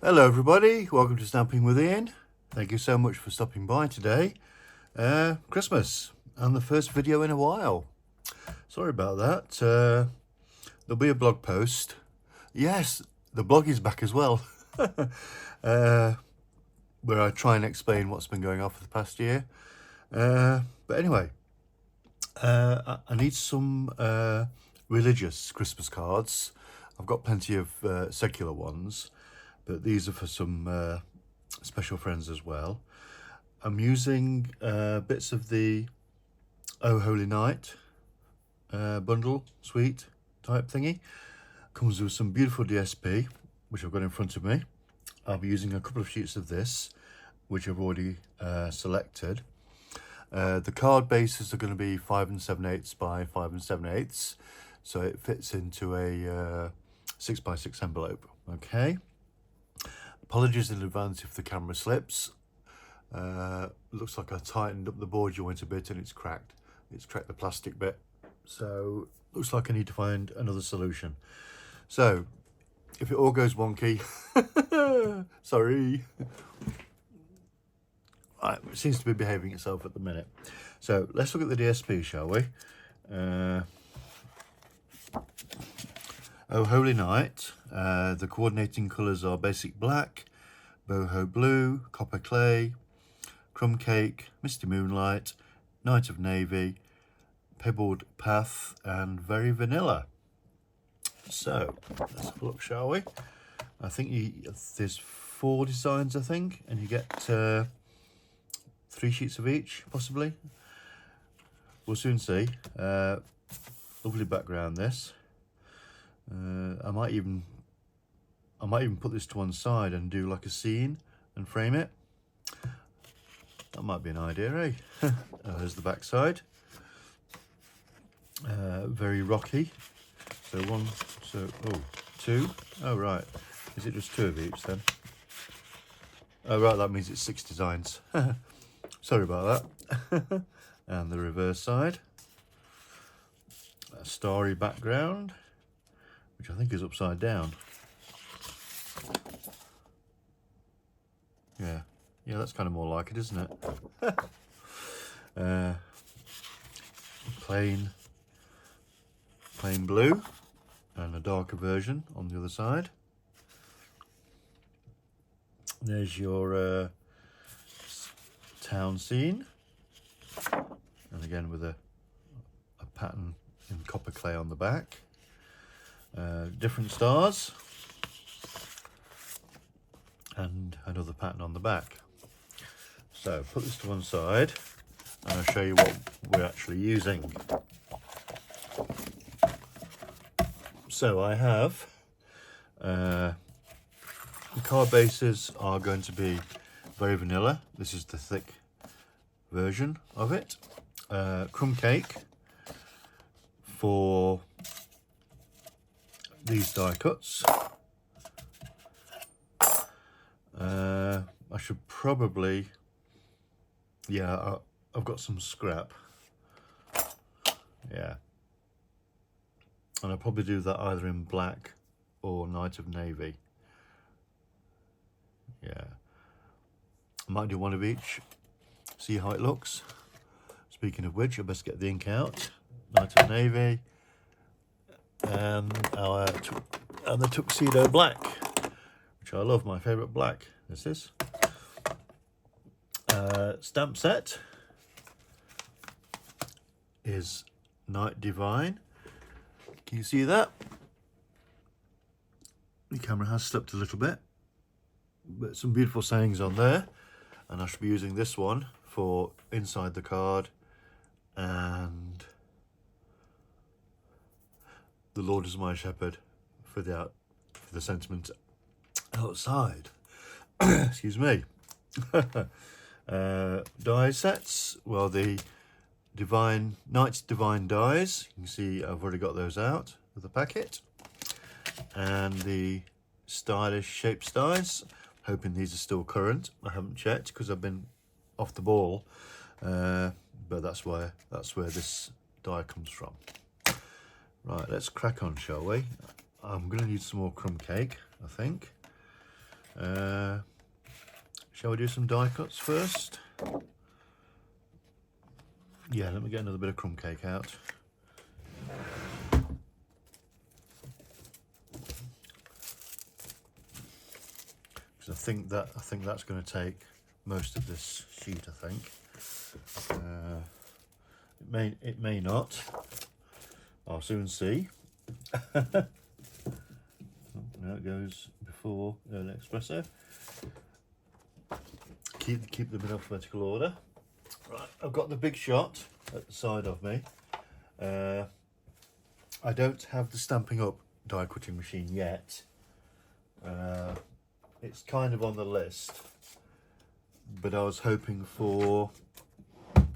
Hello everybody, welcome to Stamping with Ian. Thank you so much for stopping by today. Christmas and the first video in a while. Sorry about that. There'll be a blog post. Yes, the blog is back as well. Where I try and explain what's been going on for the past year. But anyway, I need some religious Christmas cards. I've got plenty of secular ones, but these are for some special friends as well. I'm using bits of the Oh Holy Night bundle suite type thingy. Comes with some beautiful DSP, which I've got in front of me. I'll be using a couple of sheets of this, which I've already selected. The card bases are going to be 5 7/8 by 5 7/8, so it fits into a 6 by 6 envelope. Okay. Apologies in advance if the camera slips. Looks like I tightened up the board joint a bit and it's cracked. It's cracked the plastic bit. So looks like I need to find another solution. So if it all goes wonky, sorry. Right, it seems to be behaving itself at the minute. So let's look at the DSP, shall we? Oh Holy Night. The coordinating colours are basic black, boho blue, copper clay, crumb cake, misty moonlight, night of navy, pebbled path, and very vanilla. So let's have a look, shall we? I think there's 4 designs, I think, and you get 3 sheets of each, possibly. We'll soon see. Lovely background, this. I might even put this to one side and do like a scene and frame it. That might be an idea, eh? There's the back side. Very rocky. So 1, so 2. Oh right, is it just 2 of each then? Oh right, that means it's 6 designs. Sorry about that. And the reverse side. A starry background, which I think is upside down. Yeah, that's kind of more like it, isn't it? Plain blue, and a darker version on the other side. There's your town scene, and again with a pattern in copper clay on the back. Different stars, and another pattern on the back. So put this to one side and I'll show you what we're actually using. So I have the card bases are going to be very vanilla. This is the thick version of it. Crumb cake for these die cuts. I should probably, I've got some scrap. Yeah. And I'll probably do that either in black or night of navy. Yeah. I might do one of each, see how it looks. Speaking of which, I best get the ink out. Night of navy. And the tuxedo black, which I love, my favourite black. This is stamp set is Night Divine. Can you see that? The camera has slipped a little bit, but some beautiful sayings on there, and I should be using this one for inside the card, and the Lord is my shepherd for the sentiment outside. Excuse me. Die sets. Well, the Night's Divine dies. You can see I've already got those out of the packet, and the stylish shapes dies. Hoping these are still current. I haven't checked because I've been off the ball, but that's where this die comes from. Right, let's crack on, shall we? I'm going to need some more crumb cake, I think. Shall we do some die cuts first? Yeah, let me get another bit of crumb cake out. Because I think that's going to take most of this sheet. I think it may not. I'll soon see. Oh, now it goes before early espresso. Keep them in alphabetical order. Right, I've got the big shot at the side of me. I don't have the Stampin' Up die cutting machine yet. It's kind of on the list, but I was hoping for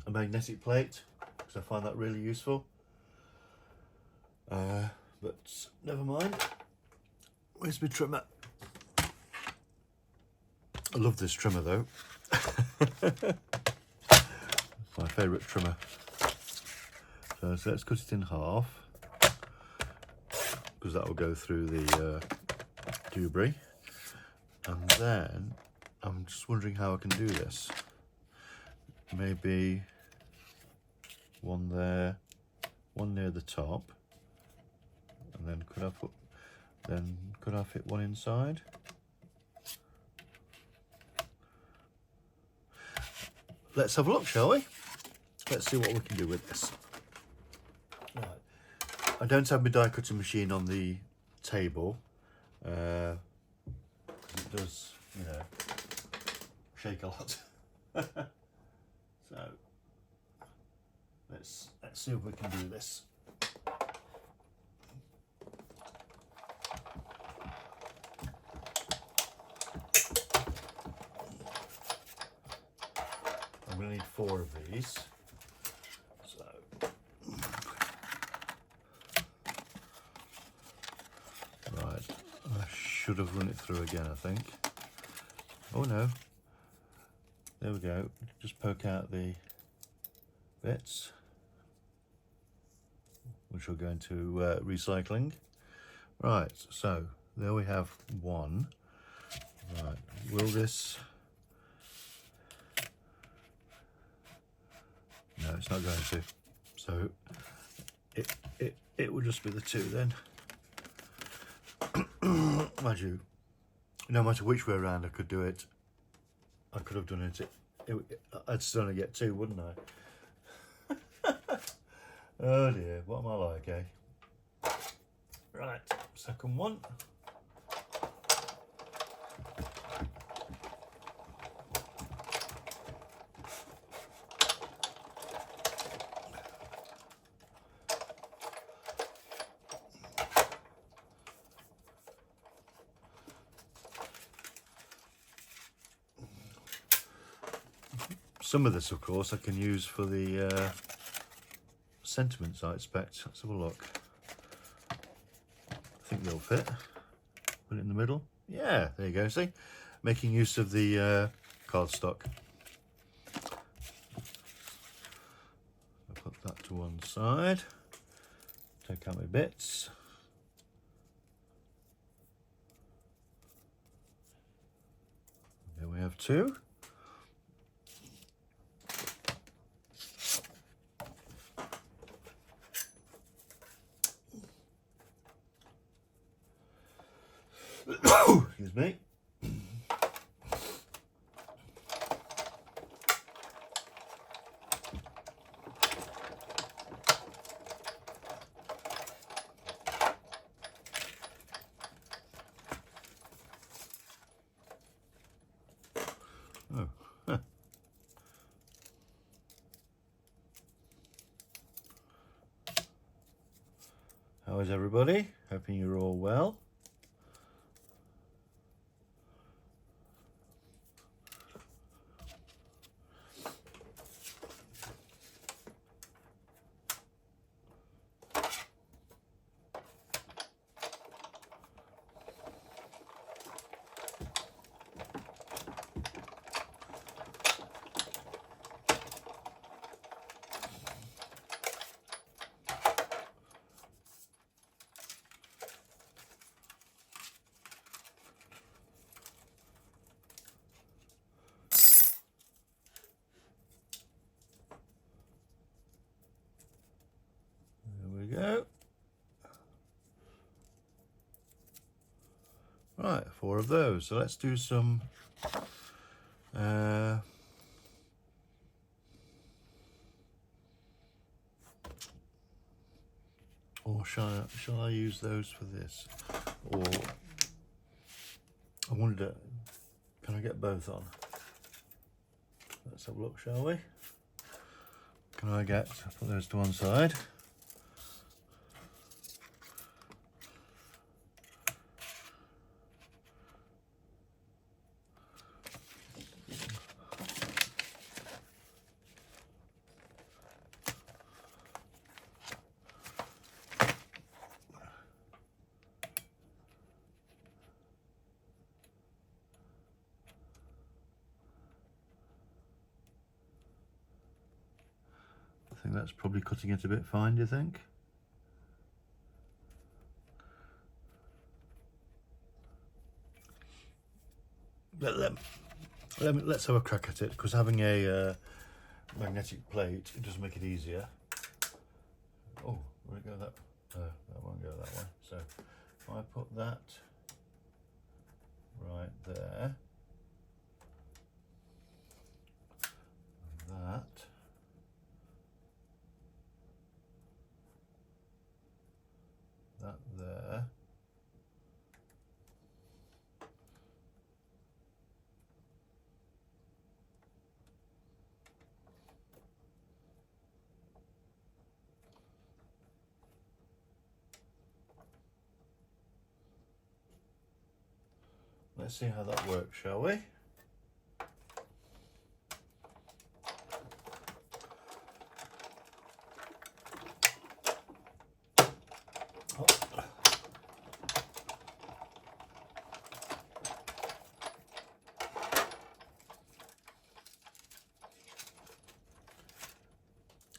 a magnetic plate because I find that really useful. But never mind. Where's my trimmer? I love this trimmer though. My favourite trimmer. So let's cut it in half because that will go through the dewberry. And then I'm just wondering how I can do this. Maybe one there, one near the top, and then could I fit one inside? Let's have a look, shall we? Let's see what we can do with this. Right. I don't have my die cutting machine on the table. It does, you know, shake a lot. So let's see if we can do this. I'm going to need 4 of these. So right, I should have run it through again, I think. Oh no, there we go. Just poke out the bits, which will go into recycling. Right, so there we have one. Right, will this? No, it's not going to. So it will just be the 2 then. Mind you, no matter which way around I could do it, I could have done it. I'd still only get 2, wouldn't I? Oh dear, what am I like, eh? Right, second one. Some of this, of course, I can use for the sentiments, I expect. Let's have a look. I think they'll fit. Put it in the middle. Yeah, there you go, see? Making use of the cardstock. I'll put that to one side. Take out my bits. There we have 2. Excuse me. Oh. Huh. How is everybody? Hoping you're all well. Right, 4 of those. So let's do some or shall I use those for this? Or I wonder, can I get both on? Let's have a look, shall we? Can I put those to one side? I think that's probably cutting it a bit fine, do you think? Let's have a crack at it, because having a magnetic plate, it does make it easier. Oh, will it go that? That won't go that way. So if I put that right there, and that there. Let's see how that works, shall we?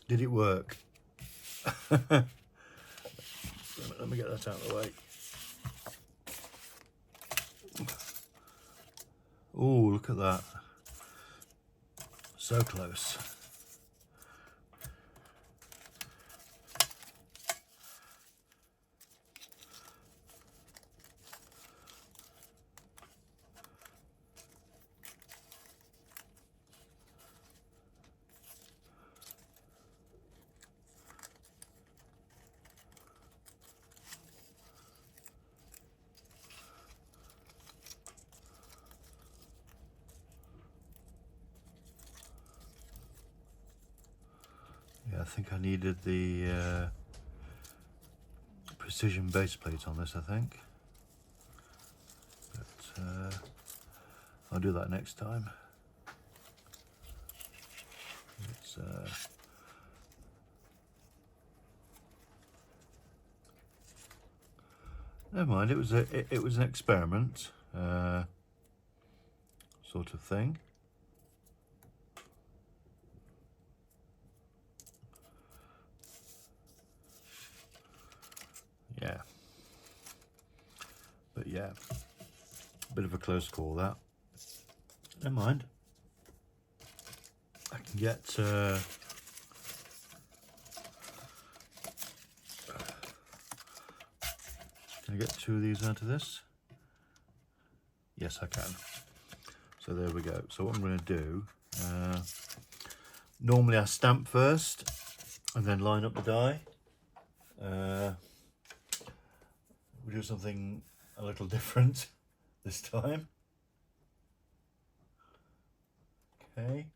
Did it work? Let me get that out of the way. Oh, look at that. So close. Yeah, I think I needed the precision base plate on this, I think. But I'll do that next time. It's never mind. It was an experiment sort of thing. Yeah, but yeah, a bit of a close call that. Never mind. I can get can I get 2 of these out of this? Yes, I can. So there we go. So what I'm going to do, normally I stamp first and then line up the die. We'll do something a little different this time. Okay.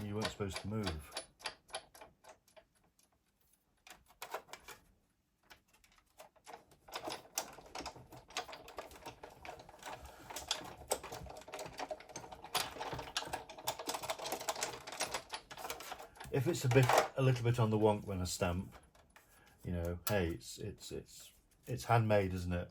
You weren't supposed to move. If it's a little bit on the wonk when I stamp, you know, hey, it's handmade, isn't it?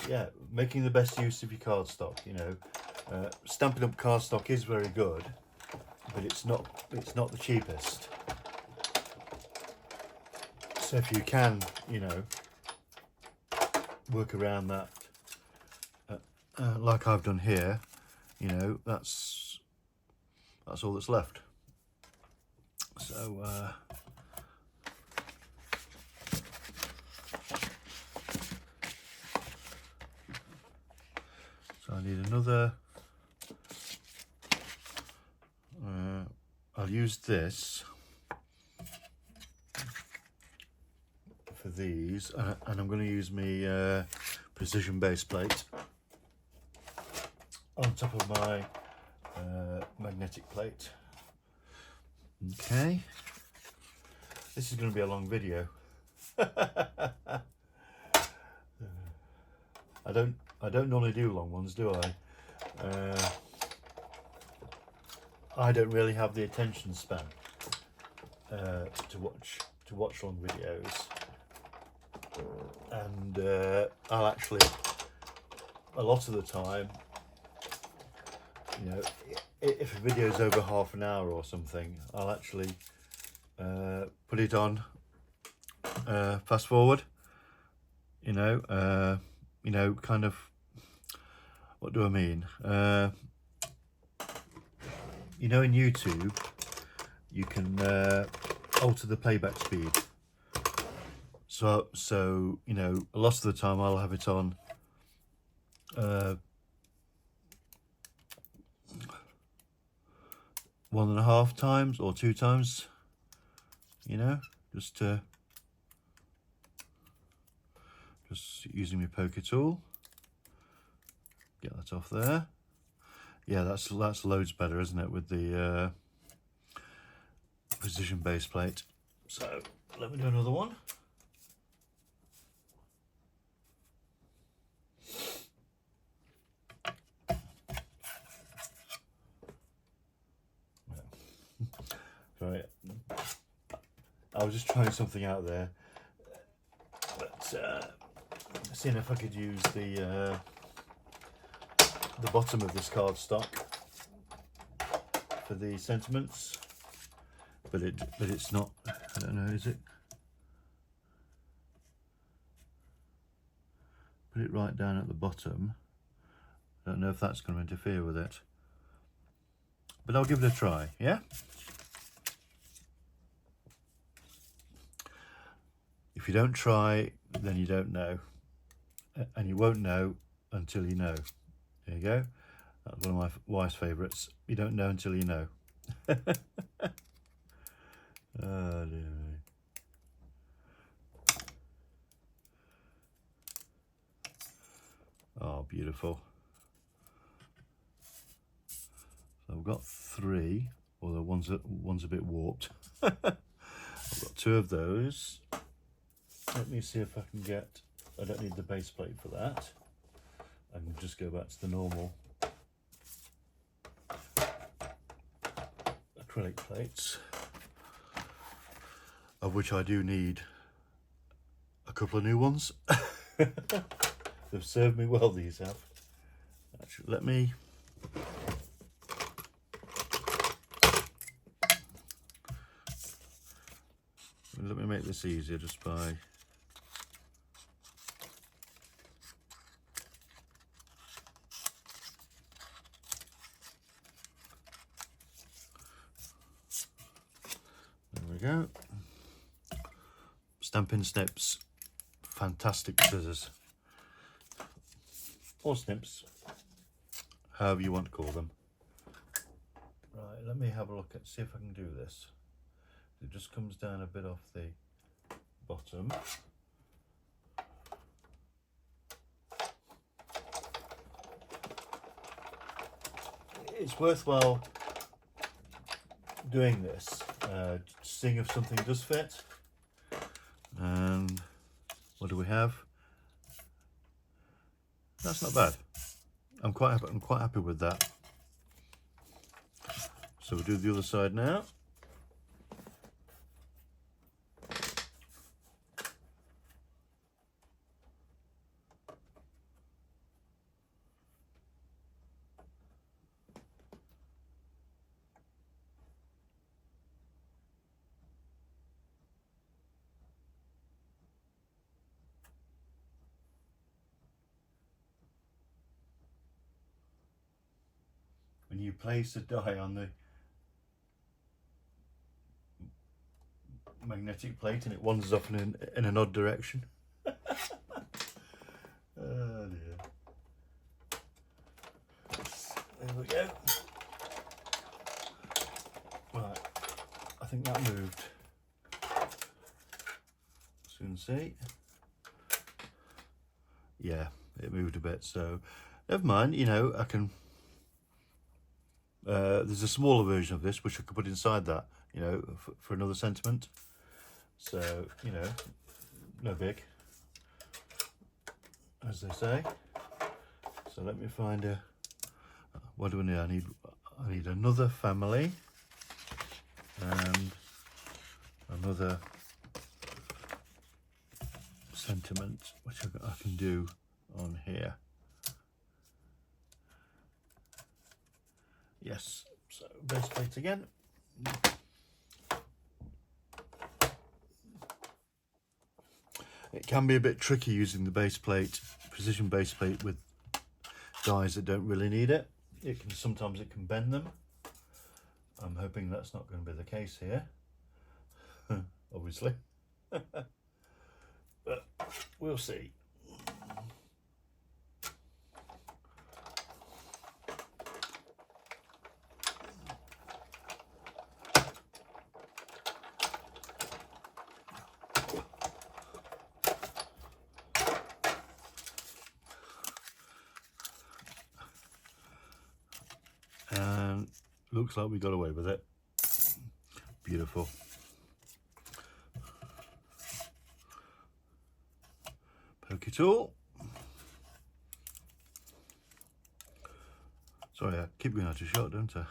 Yeah, making the best use of your cardstock. You know, stamping up cardstock is very good, but it's not the cheapest. So if you can, you know, work around that, like I've done here, you know, that's all that's left. So so I need another. I'll use this for these, and I'm going to use my precision base plate on top of my magnetic plate. Okay, this is going to be a long video. I don't normally do long ones, do I? I don't really have the attention span to watch long videos, and I'll actually, a lot of the time, you know, if a video is over half an hour or something, I'll actually put it on fast forward. You know, kind of. What do I mean? You know, in YouTube, you can alter the playback speed. So you know, a lot of the time I'll have it on 1.5 times or 2 times. You know, just using my poker tool. Get that off there. Yeah, that's loads better, isn't it, with the precision base plate. So let me do another one. Right, I was just trying something out there, but seeing if I could use the bottom of this cardstock for the sentiments, but it's not. I don't know. Is it? Put it right down at the bottom. I don't know if that's going to interfere with it, but I'll give it a try. Yeah. If you don't try, then you don't know, and you won't know until you know. There you go. That's one of my wife's favourites. You don't know until you know. Oh dear me. Oh, beautiful. So I've got 3, although one's a bit warped. I've got 2 of those. Let me see if I can get. I don't need the base plate for that. I can just go back to the normal acrylic plates, of which I do need a couple of new ones. They've served me well, these have. Actually, let me make this easier just by there we go. Stampin' Snips, fantastic scissors, or snips, however you want to call them. Right, let me have a look at, see if I can do this. It just comes down a bit off the bottom. It's worthwhile doing this, seeing if something does fit. And what do we have? That's not bad. I'm quite happy with that. So we'll do the other side now. when you place a die on the magnetic plate and it wanders off in an odd direction. Oh dear. There we go. Right, I think that moved. Soon see. Yeah, it moved a bit, so never mind. You know, I can there's a smaller version of this which I could put inside that, you know, for another sentiment. So, you know, no big, as they say. So let me find a, what do I need? I need another family and another sentiment, which I can do on here. Yes, so base plate again. It can be a bit tricky using the base plate, precision base plate, with dies that don't really need it. Sometimes it can bend them. I'm hoping that's not going to be the case here, obviously. But we'll see. And looks like we got away with it. Beautiful. Pokey tool. Sorry, I keep going out of shot, don't I?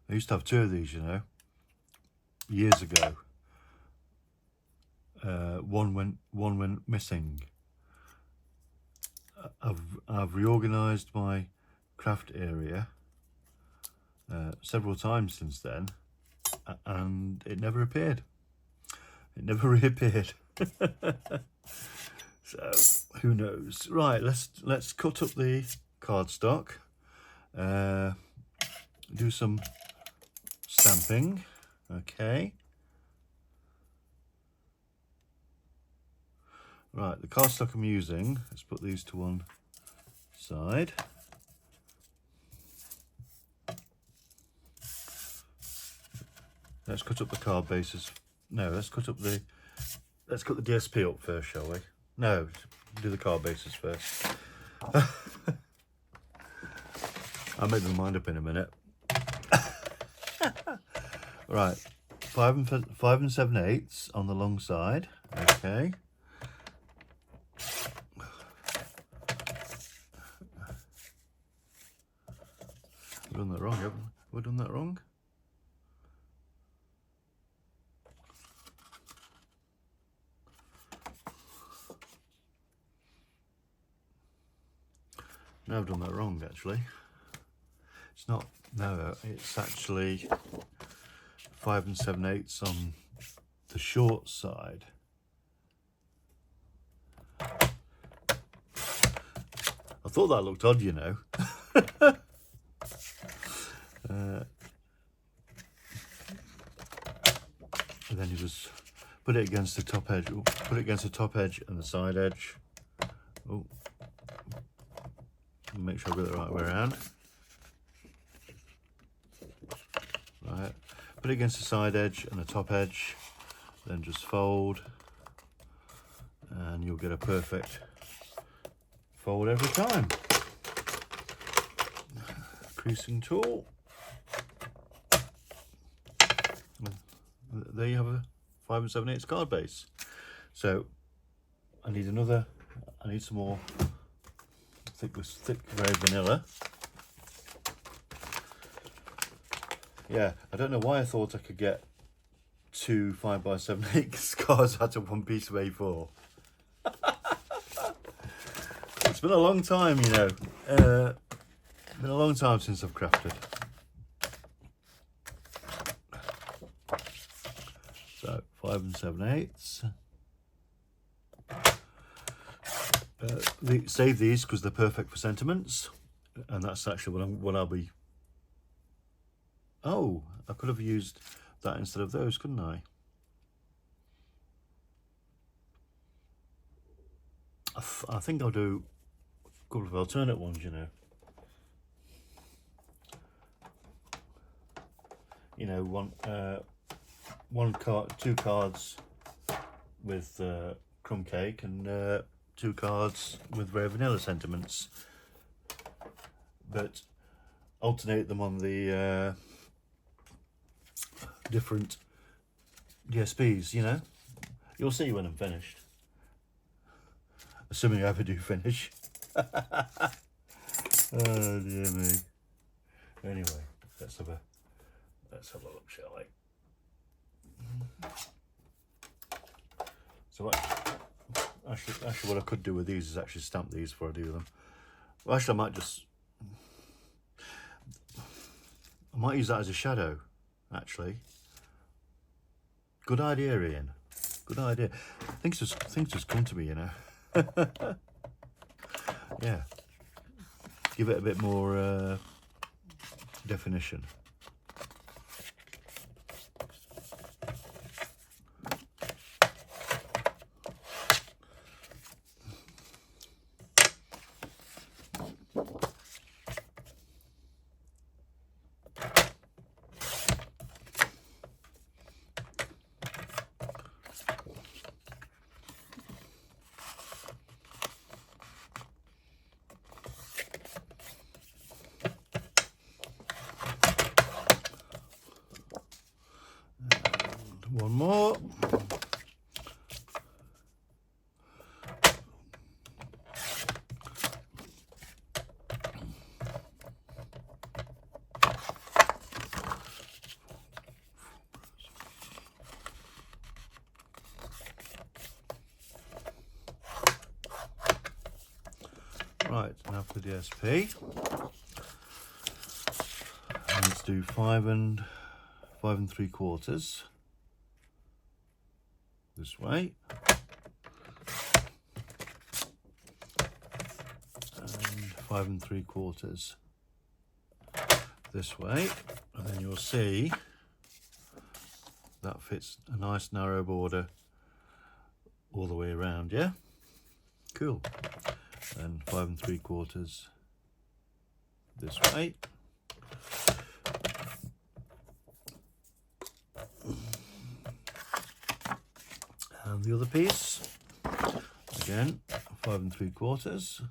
I used to have two of these, you know, years ago. One went missing. I've reorganised my craft area several times since then, and it never appeared. It never reappeared. So who knows? Right, let's cut up the cardstock. Do some stamping. Okay. Right, the cardstock I'm using, let's put these to one side. Let's cut up the card bases. No, let's cut the DSP up first, shall we? No, do the card bases first. I'll make my mind up in a minute. Right, 5 and 7/8 on the long side. Okay. We've done that wrong, haven't we? Have we done that wrong? No, I've done that wrong, actually. It's not, no, it's actually 5 and 7/8 on the short side. I thought that looked odd, you know. And then you just put it against the top edge. Ooh, put it against the top edge and the side edge. Oh, make sure I got it the right way around. Right, put it against the side edge and the top edge, then just fold, and you'll get a perfect fold every time. Creasing tool. There you have a 5 and 7/8 card base. So I need some more thick grey vanilla. Yeah, I don't know why I thought I could get 2 5 by 7/8 cards out of one piece of A4. It's been a long time, you know. Been a long time since I've crafted. So 5 and 7/8. Save these because they're perfect for sentiments, and that's actually what I'll be. Oh, I could have used that instead of those, couldn't I? I think I'll do a couple of alternate ones, you know. You know, two cards with crumb cake and 2 cards with rare vanilla sentiments, but alternate them on the different DSPs, you know. You'll see when I'm finished, assuming I ever do finish. Oh dear me. Anyway, let's have a look, shall we? So actually what I could do with these is actually stamp these before I do them. Well, actually I might use that as a shadow, actually. Good idea, Ian. Good idea. Things just come to me, you know. Yeah. Give it a bit more definition. One more. Right, now for the DSP. Let's do 5 and 3/4 this way, and 5 and 3/4 this way, and then you'll see that fits a nice narrow border all the way around. Yeah, cool. And 5 and 3/4 this way. And the other piece, again, 5 and 3/4.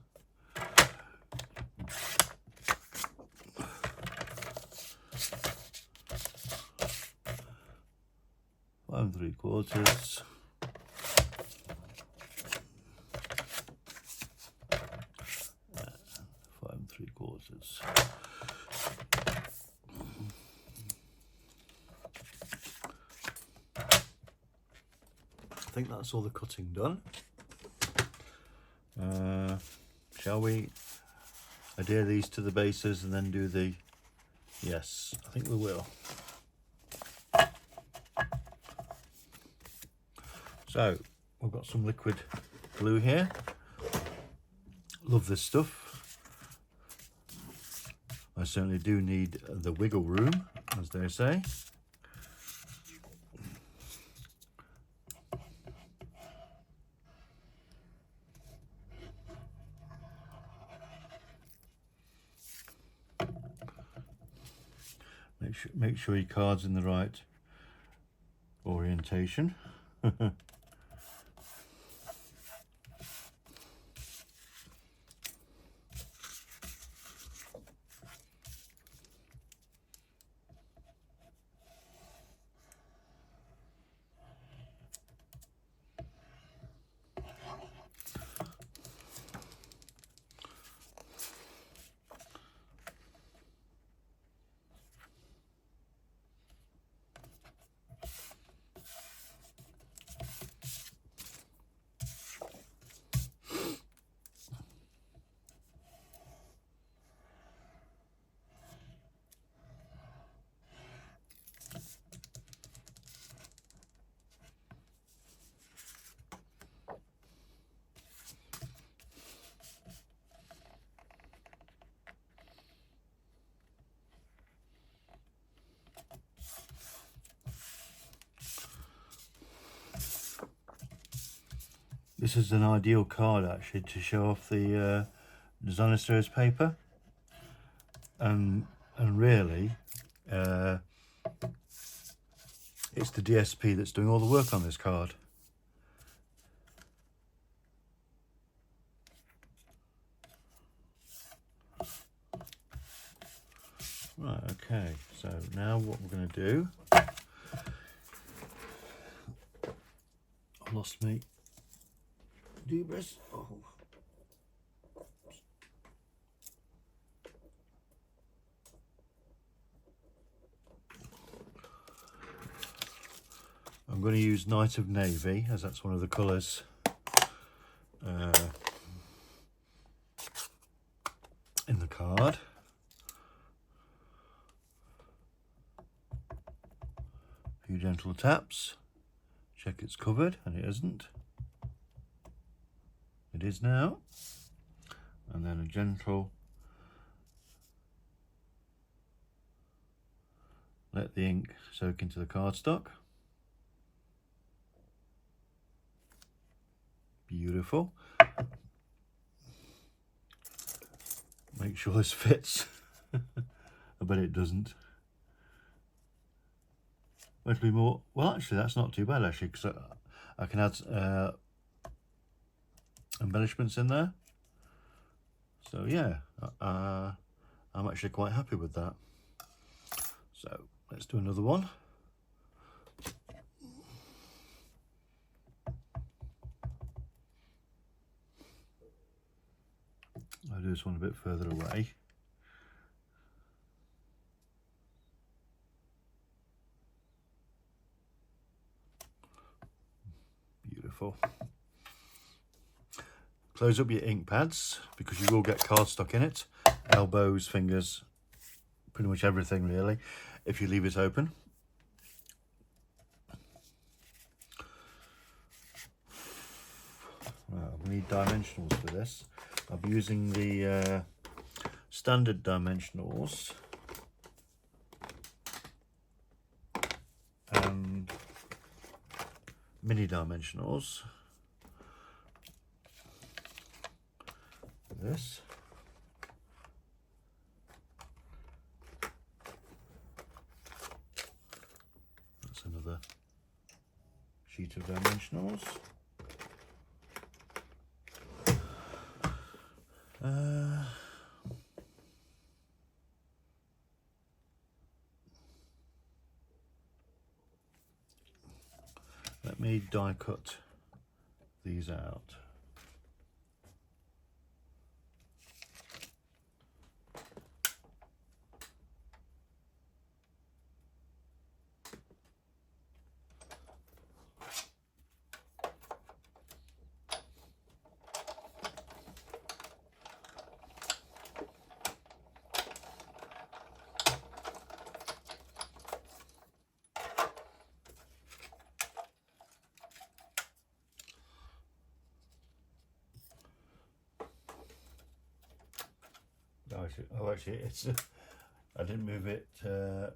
5 and 3/4. 5 and 3/4. I think that's all the cutting done. Shall we adhere these to the bases and then do the... Yes, I think we will. So we've got some liquid glue here. Love this stuff. I certainly do need the wiggle room, as they say. Make sure your card's in the right orientation. This is an ideal card actually to show off the designer series paper, and really it's the DSP that's doing all the work on this card. Right, okay, so now what we're going to do, I lost me debris. Oh. I'm going to use Night of Navy, as that's one of the colours in the card. A few gentle taps, check it's covered, and it isn't. It is now. And then a gentle let the ink soak into the cardstock. Beautiful. Make sure this fits. I bet it doesn't. It'll be more, well actually that's not too bad actually, because I can add embellishments in there. So yeah, I'm actually quite happy with that. So let's do another one. I'll do this one a bit further away. Beautiful. Close up your ink pads because you will get cardstock in it. Elbows, fingers, pretty much everything really, if you leave it open. Right, we need dimensionals for this. I'll be using the standard dimensionals and mini dimensionals. This. That's another sheet of dimensionals. Let me die cut these out. Oh, actually, it's I didn't move it further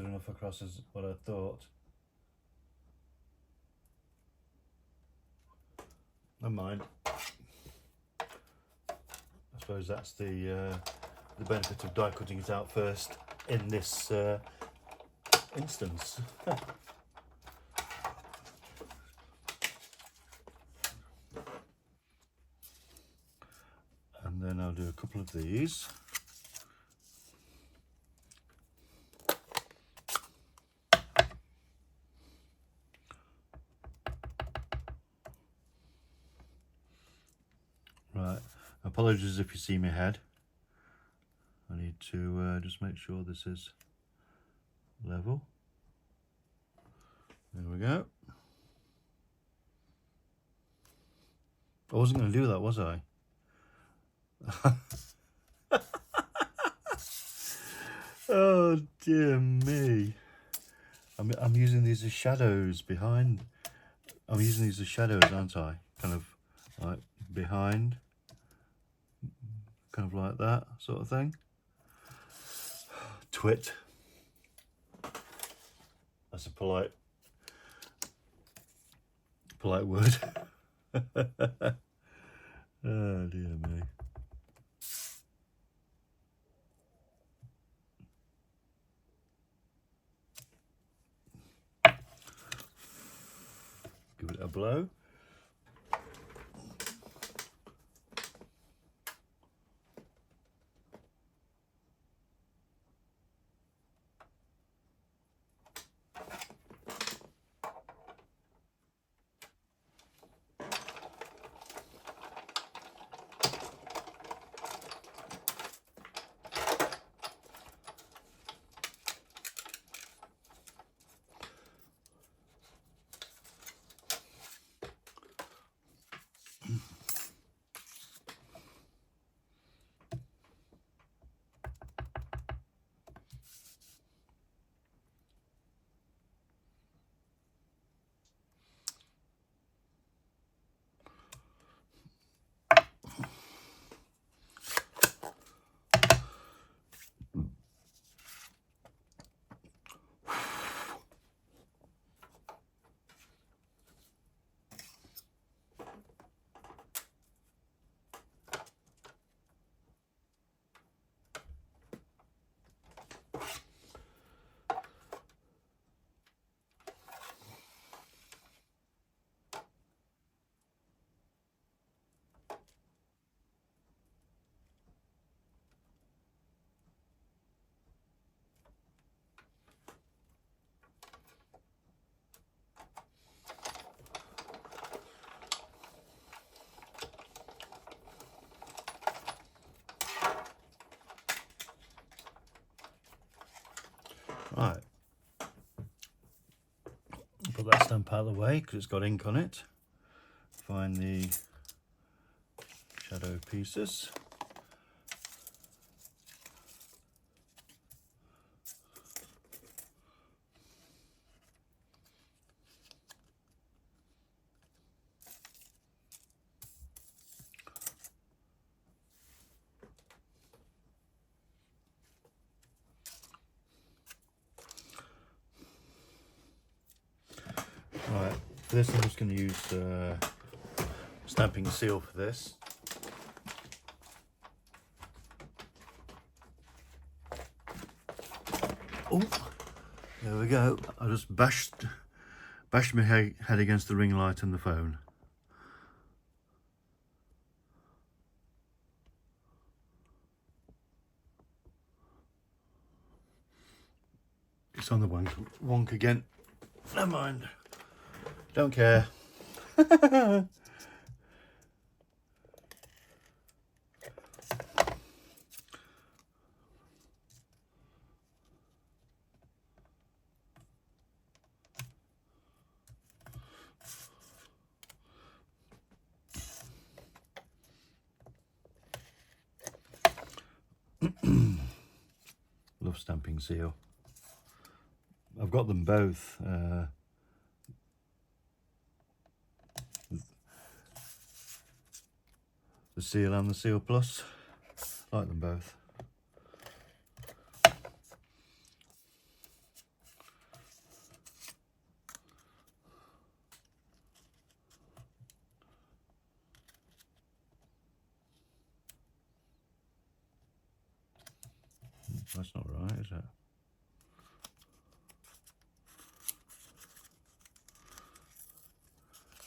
enough across as what I thought. Never mind. I suppose that's the benefit of die cutting it out first in this instance. And then I'll do a couple of these. Right, apologies if you see my head. I need to just make sure this is level. There we go. I wasn't going to do that, was I? Oh dear me. I'm using these as shadows behind. I'm using these as shadows, aren't I? Kind of like behind. Kind of like that sort of thing. Twit. That's a polite polite word. Oh dear me. Give it a blow. Right, put that stamp out of the way because it's got ink on it. Find the shadow pieces. Right, for this I'm just going to use stamping seal for this. Oh, there we go. I just bashed my head against the ring light and the phone. It's on the wonk again. Never mind. Don't care. Love stamping seal. I've got them both. The seal and the seal plus. I like them both. That's not right, is it?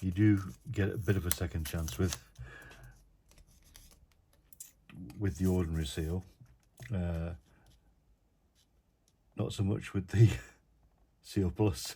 You do get a bit of a second chance with the ordinary seal. Not so much with the seal plus.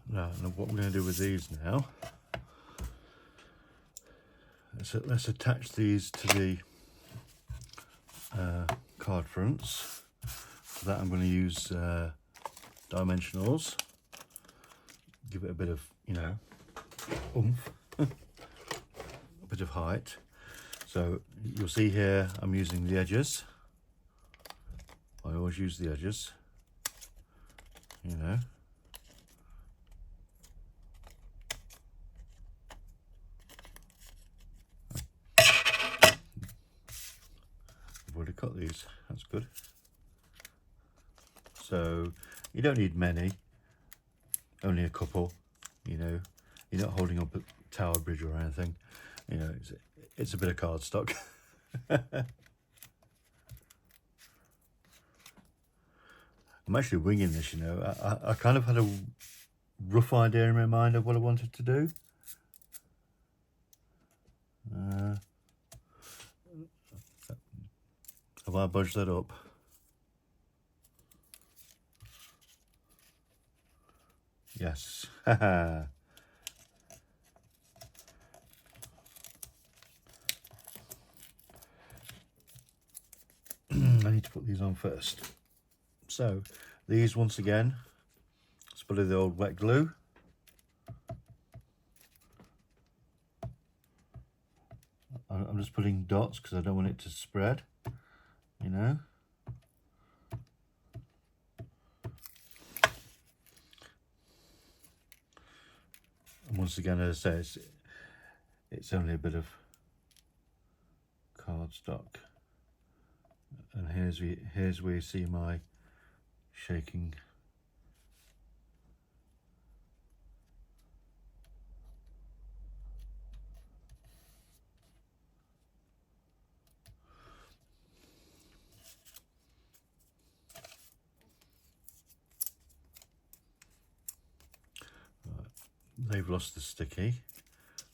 Now, what we're going to do with these now, let's attach these to the card fronts. For that I'm going to use dimensionals, give it a bit of, you know, oomph, a bit of height. So you'll see here I'm using the edges. I always use the edges, you know. I've already cut these, that's good. So you don't need many, only a couple, you know. You're not holding up a tower bridge or anything, you know, it's a bit of cardstock. I'm actually winging this, you know. I kind of had a rough idea in my mind of what I wanted to do. Have I budged that up? Yes. I need to put these on first. So these, once again, it's probably the old wet glue. I'm just putting dots because I don't want it to spread, you know. And once again, as I say, it's only a bit of cardstock. And here's where you see my shaking. They've lost the sticky,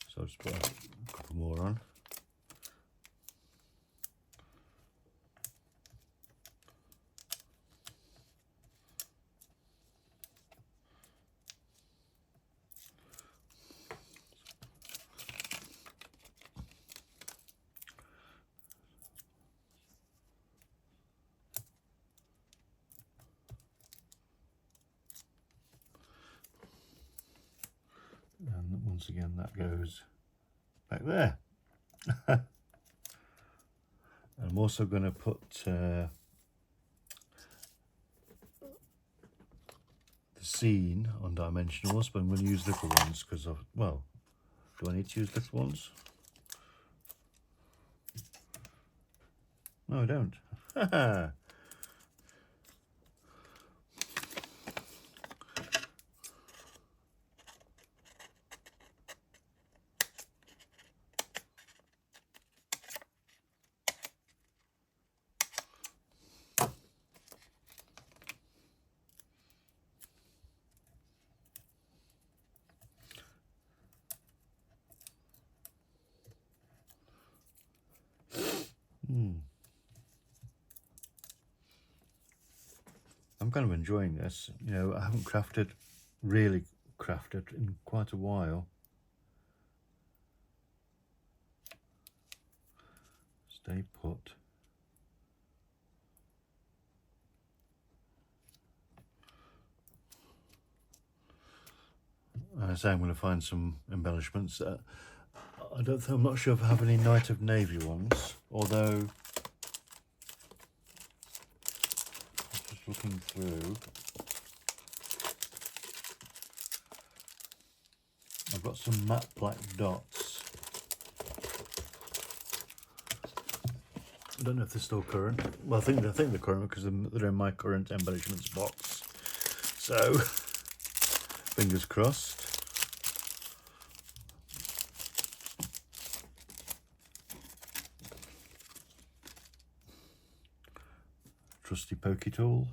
so I'll just put a couple more on. And once again, that goes back there. I'm also going to put the scene on dimensionals, but I'm going to use little ones because of, well, do I need to use little ones? No, I don't. I'm kind of enjoying this. You know, I haven't really crafted in quite a while. Stay put. I say I'm going to find some embellishments. I'm not sure if I have any Night of Navy ones, although just looking through, I've got some matte black dots. I don't know if they're still current. Well, I think they're current because they're in my current embellishments box. So, fingers crossed. Trusty pokey tool.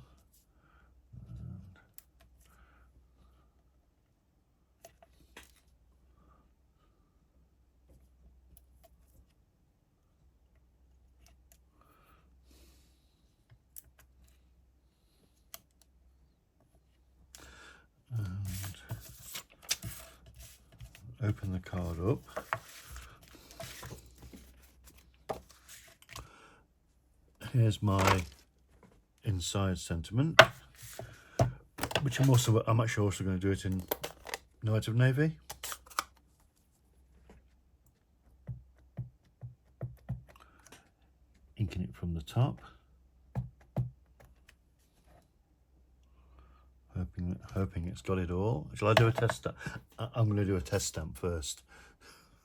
And open the card up. Here's my inside sentiment, which I'm actually also going to do it in Night of Navy. hoping it's got it all. Shall I do a test stamp? I'm going to do a test stamp first.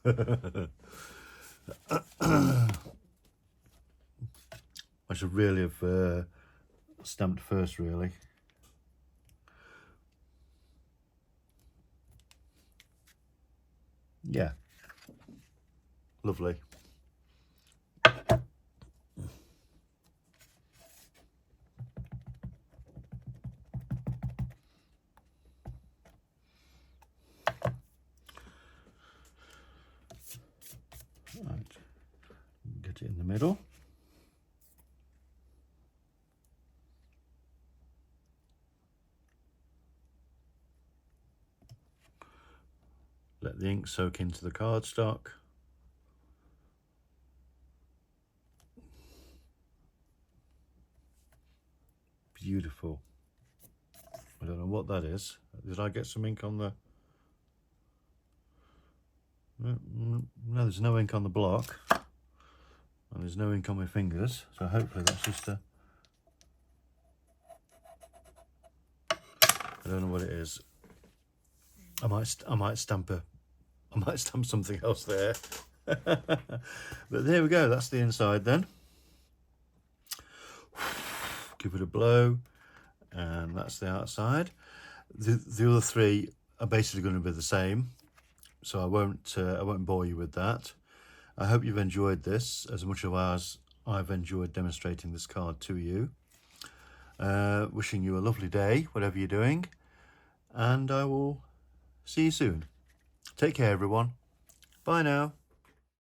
I should really have stamped first, really. Yeah, lovely. Right, get it in the middle. Let the ink soak into the cardstock. Beautiful. I don't know what that is. Did I get some ink on the... No, there's no ink on the block. And there's no ink on my fingers. So hopefully that's just a... I don't know what it is. I might stamp something else there. But there we go, that's the inside then. Give it a blow, and that's the outside. The other three are basically going to be the same, so I won't bore you with that. I hope you've enjoyed this as much as I've enjoyed demonstrating this card to you. Wishing you a lovely day, whatever you're doing, and I will see you soon. Take care, everyone. Bye now.